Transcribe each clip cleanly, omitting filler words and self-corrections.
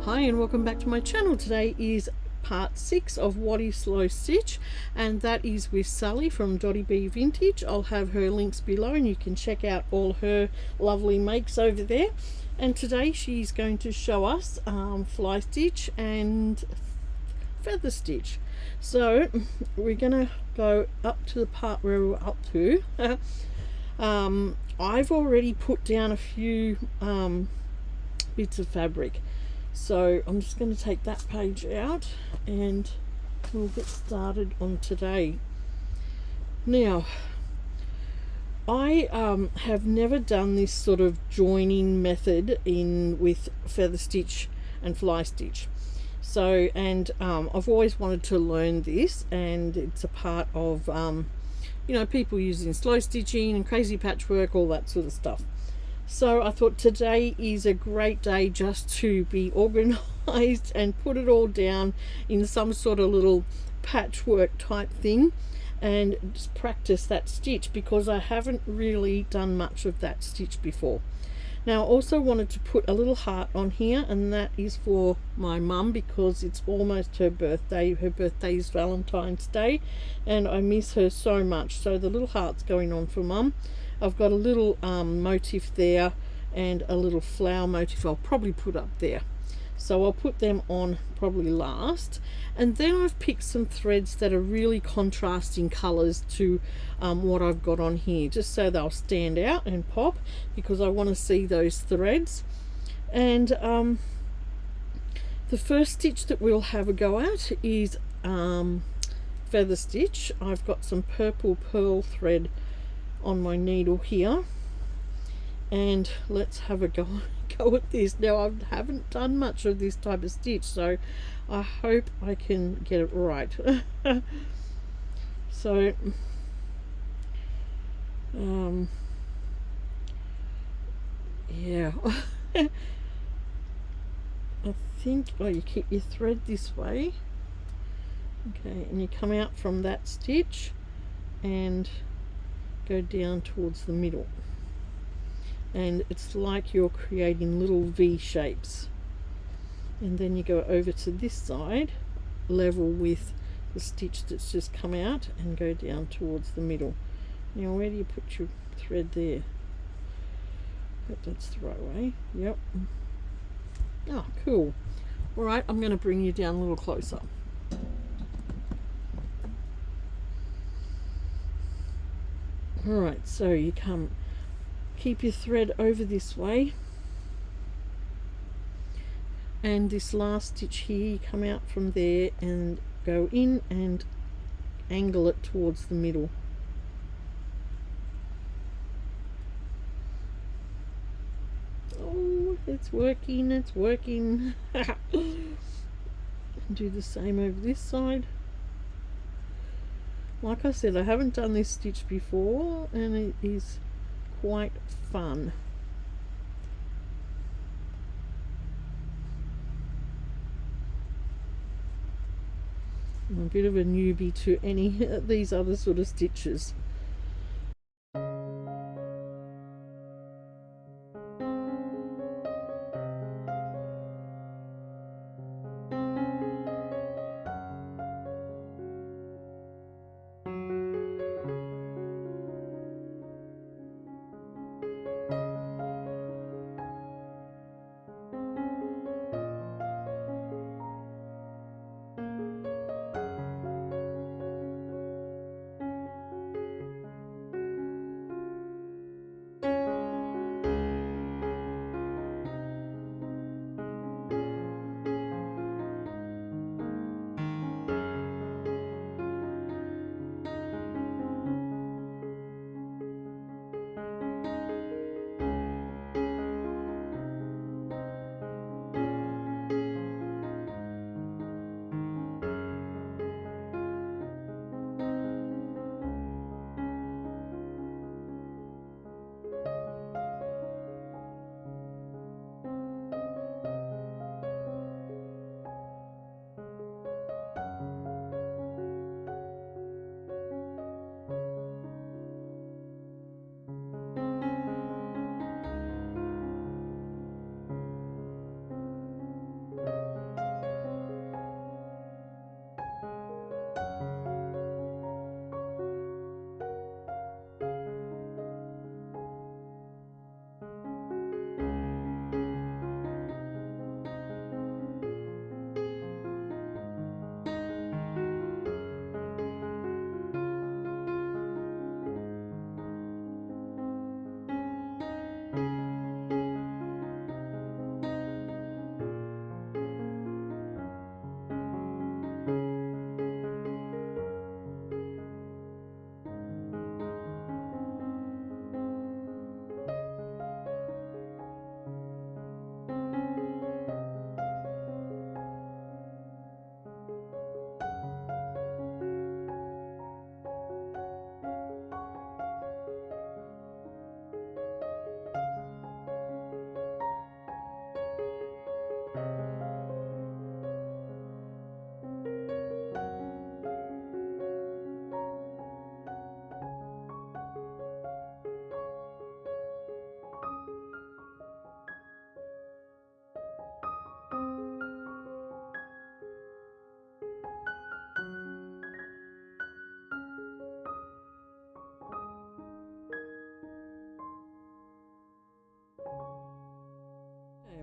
Hi and welcome back to my channel. Today is part 6 of What is Slow Stitch, and that is with Sally from Dotty Bee Vintage. I'll have her links below and you can check out all her lovely makes over there. And today she's going to show us fly stitch and feather stitch. So we're gonna go up to the part where we're up to. I've already put down a few bits of fabric, so I'm just going to take that page out and we'll get started on today. Now, I have never done this sort of joining method with feather stitch and fly stitch. So, and I've always wanted to learn this, and it's a part of people using slow stitching and crazy patchwork, all that sort of stuff. So I thought today is a great day just to be organized and put it all down in some sort of little patchwork type thing and just practice that stitch, because I haven't really done much of that stitch before. Now I also wanted to put a little heart on here, and that is for my mum because it's almost her birthday. Her birthday is Valentine's Day and I miss her so much, so the little heart's going on for mum. I've got a little motif there and a little flower motif I'll probably put up there, so I'll put them on probably last. And then I've picked some threads that are really contrasting colors to what I've got on here, just so they'll stand out and pop, because I want to see those threads. And the first stitch that we'll have a go at is feather stitch. I've got some purple pearl thread on my needle here, and let's have a go at this. Now I haven't done much of this type of stitch, so I hope I can get it right. So yeah. I think, oh, you keep your thread this way, okay, and you come out from that stitch and go down towards the middle, and it's like you're creating little V shapes, and then you go over to this side level with the stitch that's just come out and go down towards the middle. Now where do you put your thread there? Hope that's the right way. Yep. Oh, cool. Alright, I'm going to bring you down a little closer. Alright, so you keep your thread over this way, and this last stitch here, you come out from there and go in and angle it towards the middle. Oh, it's working, it's working. Do the same over this side. Like I said, I haven't done this stitch before and it is quite fun. I'm a bit of a newbie to any of these other sort of stitches.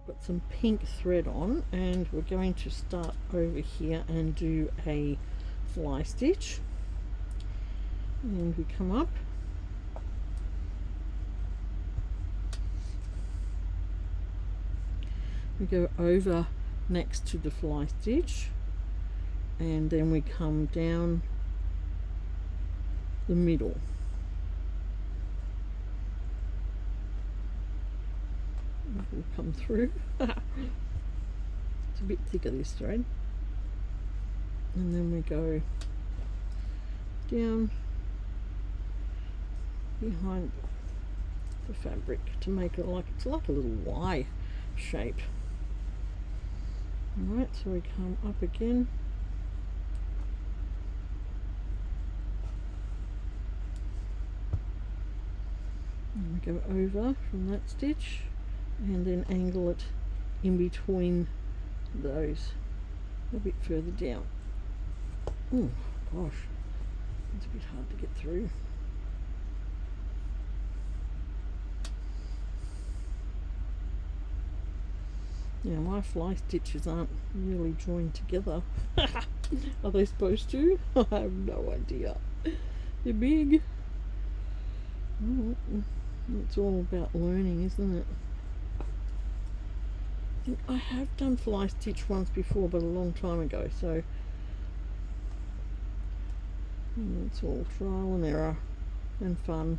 I've got some pink thread on, and we're going to start over here and do a fly stitch. And we come up, we go over next to the fly stitch, and then we come down the middle. We'll come through. It's a bit thicker, this thread, and then we go down behind the fabric to make it like it's like a little Y shape. Alright, so we come up again, and we go over from that stitch and then angle it in between those a bit further down. Oh gosh, it's a bit hard to get through. Now my fly stitches aren't really joined together. Are they supposed to? I have no idea. They're big. Oh, it's all about learning, isn't it? I have done fly stitch once before, but a long time ago, so it's all trial and error and fun.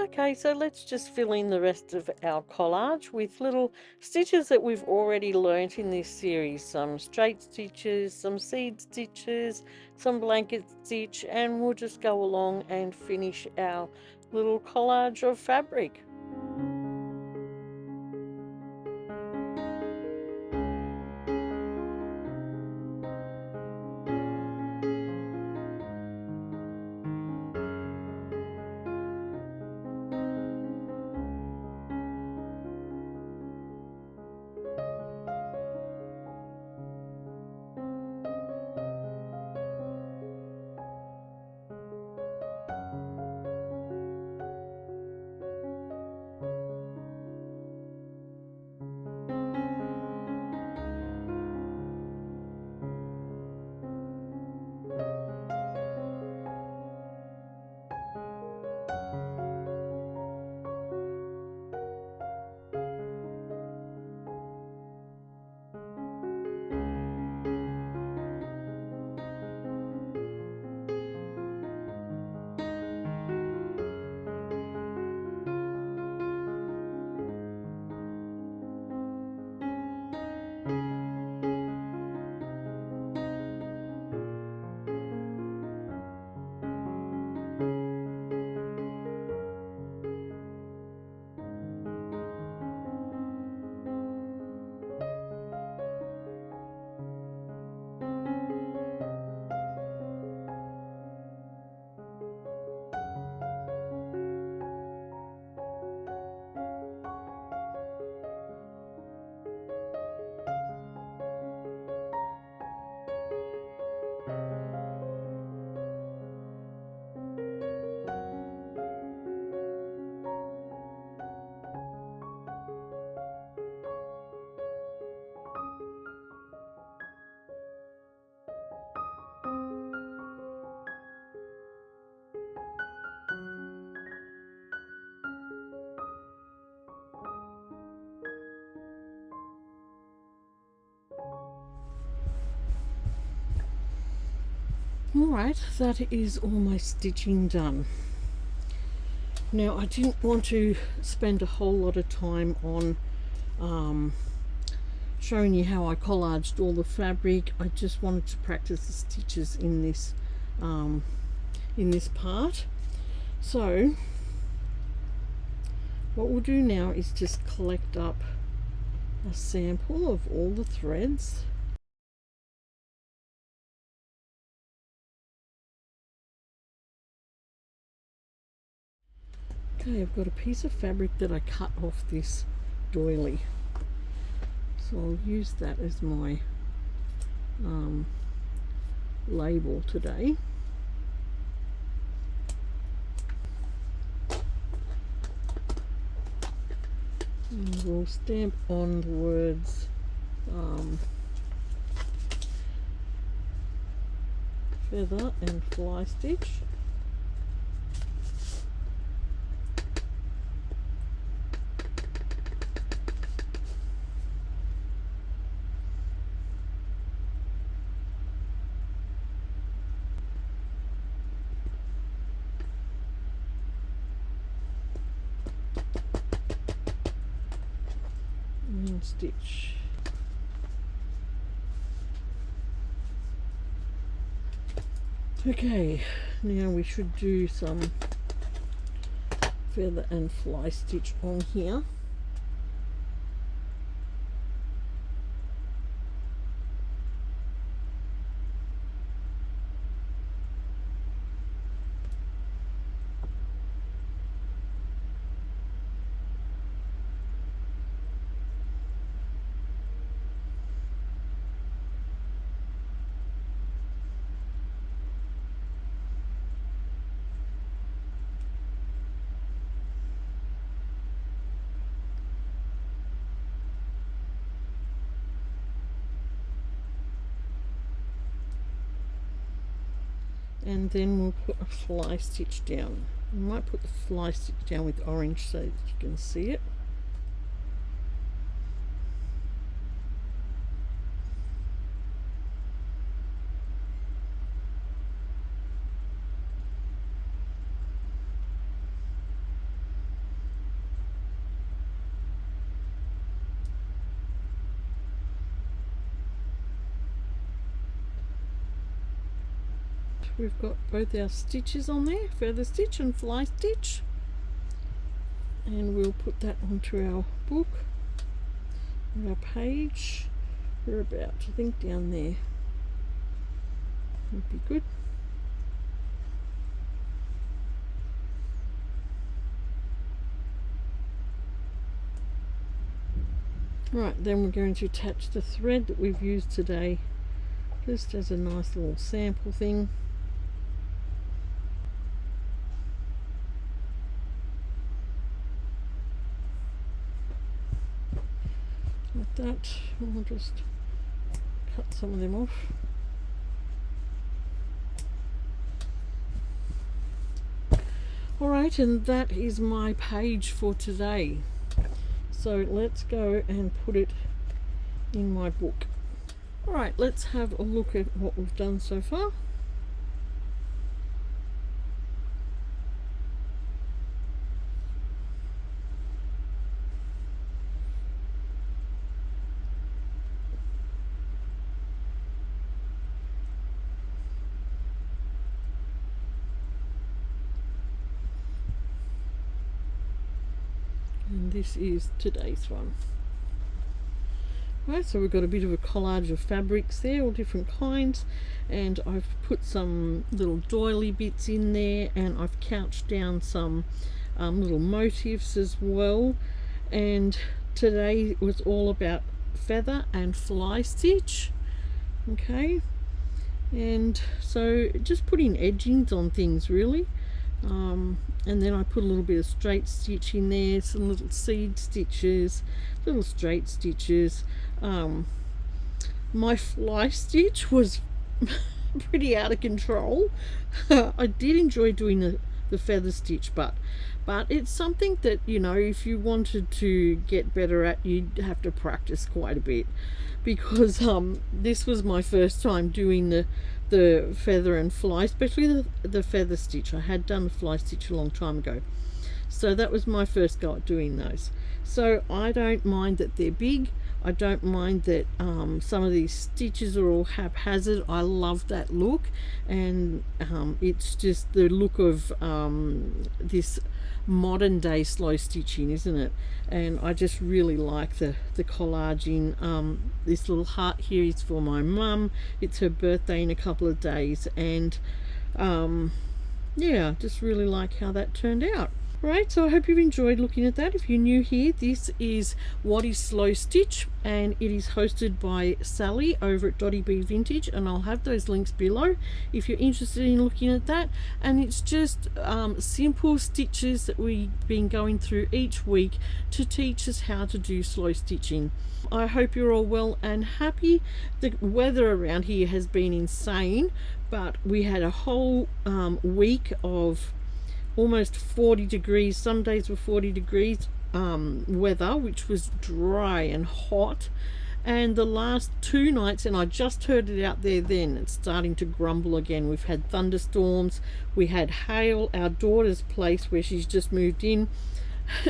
Okay, so let's just fill in the rest of our collage with little stitches that we've already learnt in this series. Some straight stitches, some seed stitches, some blanket stitch, and we'll just go along and finish our little collage of fabric. Alright, that is all my stitching done. Now I didn't want to spend a whole lot of time on showing you how I collaged all the fabric. I just wanted to practice the stitches in this part. So what we'll do now is just collect up a sample of all the threads. Okay, I've got a piece of fabric that I cut off this doily, so I'll use that as my label today. And we'll stamp on the words feather and fly stitch. And stitch. Okay, now we should do some feather and fly stitch on here. And then we'll put a fly stitch down. We might put the fly stitch down with orange so that you can see it. We've got both our stitches on there, feather stitch and fly stitch, and we'll put that onto our book, our page. We're about, I think, down there would be good. Right, then we're going to attach the thread that we've used today, just as a nice little sample thing. Like that. I'll just cut some of them off. Alright, and that is my page for today. So let's go and put it in my book. Alright, let's have a look at what we've done so far. And this is today's one. Right, so we've got a bit of a collage of fabrics there, all different kinds, and I've put some little doily bits in there, and I've couched down some little motifs as well. And today was all about feather and fly stitch. Okay, and so just putting edgings on things really. And then I put a little bit of straight stitch in there, some little seed stitches, little straight stitches. My fly stitch was pretty out of control. I did enjoy doing the feather stitch, but it's something that, you know, if you wanted to get better at, you'd have to practice quite a bit, because this was my first time doing the the feather and fly, especially the feather stitch. I had done the fly stitch a long time ago, so that was my first go at doing those. So I don't mind that they're big. I don't mind that some of these stitches are all haphazard. I love that look, and it's just the look of this modern day slow stitching, isn't it? And I just really like the collage in this little heart here is for my mum. It's her birthday in a couple of days, and yeah, just really like how that turned out. Right, so I hope you've enjoyed looking at that. If you're new here, this is What is Slow Stitch, and it is hosted by Sally over at Dotty Bee Vintage, and I'll have those links below if you're interested in looking at that. And it's just simple stitches that we've been going through each week to teach us how to do slow stitching. I hope you're all well and happy. The weather around here has been insane, but we had a whole week of almost 40 degrees, some days were 40 degrees weather, which was dry and hot. And the last 2 nights, and I just heard it out there then, it's starting to grumble again. We've had thunderstorms, we had hail. Our daughter's place where she's just moved in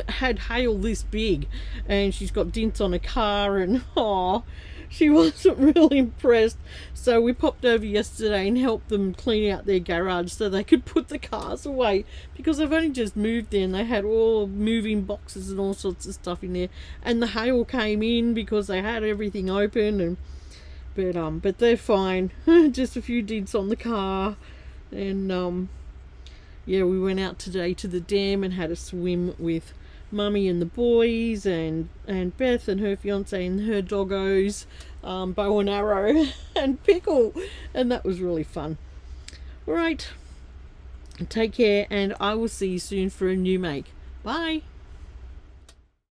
had hail this big, and she's got dents on a car, and she wasn't really impressed. So we popped over yesterday and helped them clean out their garage so they could put the cars away, because they've only just moved there and they had all moving boxes and all sorts of stuff in there, and the hail came in because they had everything open. And but they're fine. Just a few dents on the car. And yeah, we went out today to the dam and had a swim with Mummy and the boys, and Beth and her fiance and her doggos, Bow and Arrow and Pickle, and that was really fun. All right, take care, and I will see you soon for a new make. Bye.